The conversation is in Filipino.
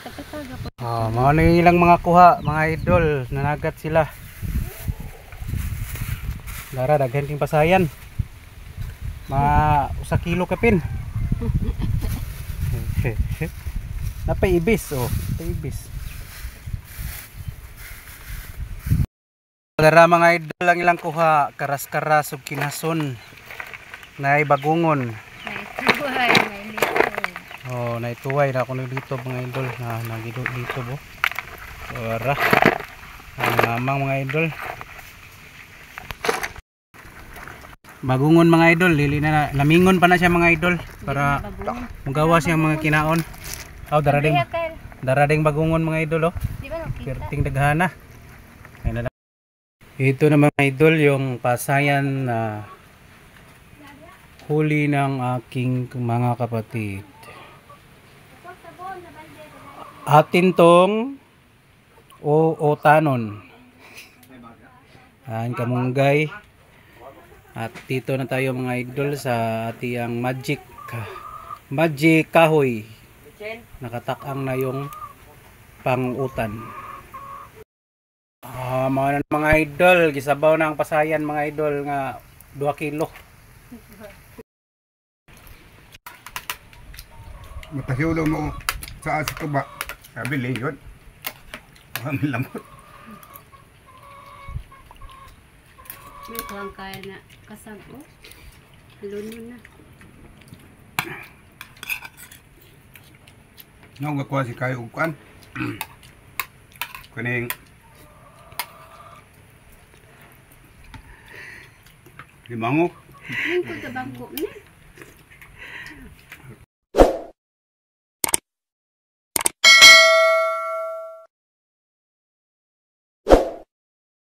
Mga ilang mga kuha, mga idol, nanagat sila. Dara daghan king pasayan. Mga 1 kilo kapin. Napay ibis oh, ibis. Dara mga idol ang ilang kuha, karas-karas ug kinason. Nay bagungon. Naituway, nailito. Oh, naituway na ako dito mga idol na nagidot dito bo. Ora. Ang mamang mga idol. Bagungon mga idol, lili na lamingon pa na siya mga idol para magawa siya mga kinaon. Oh, darading bagungon mga idol oh. Perting daghana. Ayun na. Ito na mga idol yung pasayan na huli ng aking mga kapatid. Atin tong o tanon. Ayan kamunggay. At dito na tayo mga idol sa atiyang magic kahoy. Nakatakang na yung pangutan. Mga idol, gisabaw na ang pasayan mga idol nga 2 kilo. Matasiulo mo sa asito ba? Sabi yun. Kami lamot. May kuwang kaya na kasag o. Luno na. Nung gakuha si kayo uguan. Kuning limango. Yung pagkabangko na.